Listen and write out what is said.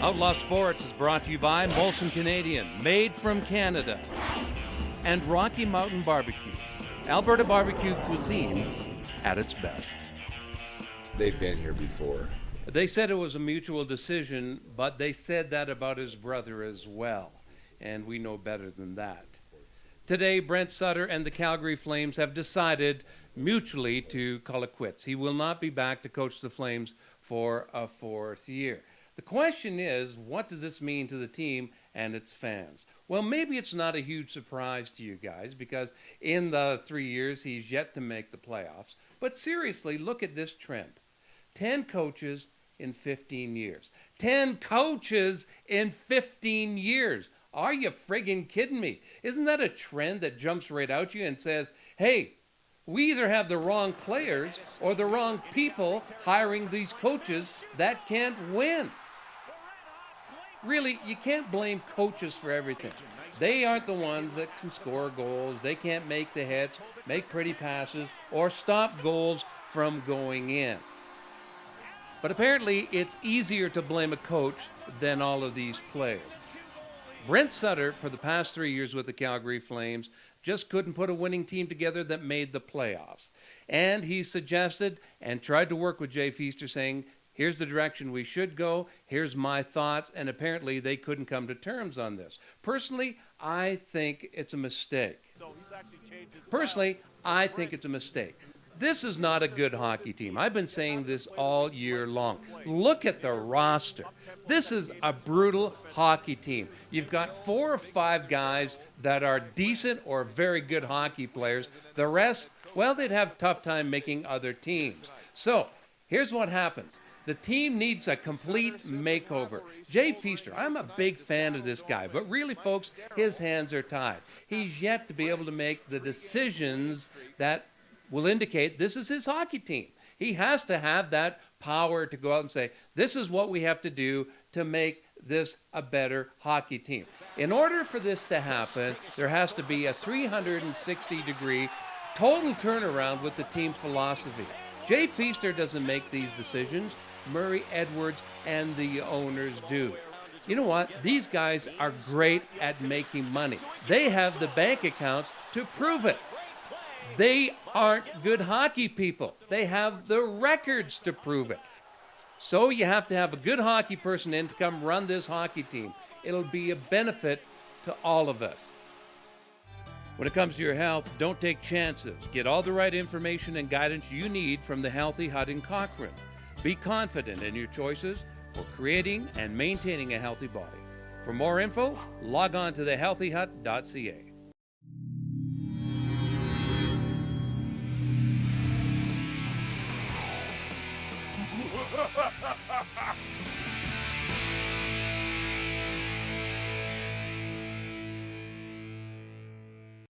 Outlaw Sports is brought to you by Molson Canadian, made from Canada, and Rocky Mountain Barbecue, Alberta barbecue cuisine at its best. They've been here before. They said it was a mutual decision, but they said that about his brother as well, and we know better than that. Today, Brent Sutter and the Calgary Flames have decided mutually to call it quits. He will not be back to coach the Flames for a fourth year. The question is, what does this mean to the team and its fans? Well, maybe it's not a huge surprise to you guys because in the 3 years he's yet to make the playoffs. But seriously, look at this trend. 10 coaches in 15 years. 10 coaches in 15 years. Are you friggin' kidding me? Isn't that a trend that jumps right out you and says, hey, we either have the wrong players or the wrong people hiring these coaches that can't win? Really, you can't blame coaches for everything. They aren't the ones that can score goals. They can't make the hits, make pretty passes, or stop goals from going in. But apparently, it's easier to blame a coach than all of these players. Brent Sutter, for the past 3 years with the Calgary Flames, just couldn't put a winning team together that made the playoffs. And he suggested and tried to work with Jay Feaster saying, here's the direction we should go, here's my thoughts, and apparently they couldn't come to terms on this. Personally, I think it's a mistake. This is not a good hockey team. I've been saying this all year long. Look at the roster. This is a brutal hockey team. You've got 4 or 5 guys that are decent or very good hockey players. The rest, well, they'd have a tough time making other teams. So here's what happens. The team needs a complete makeover. Jay Feaster, I'm a big fan of this guy, but really, folks, his hands are tied. He's yet to be able to make the decisions that will indicate this is his hockey team. He has to have that power to go out and say, this is what we have to do to make this a better hockey team. In order for this to happen, there has to be a 360-degree total turnaround with the team philosophy. Jay Feaster doesn't make these decisions. Murray Edwards and the owners do. You know what? These guys are great at making money. They have the bank accounts to prove it. They aren't good hockey people. They have the records to prove it. So you have to have a good hockey person in to come run this hockey team. It'll be a benefit to all of us. When it comes to your health, don't take chances. Get all the right information and guidance you need from the Healthy Hut in Cochrane. Be confident in your choices for creating and maintaining a healthy body. For more info, log on to thehealthyhut.ca.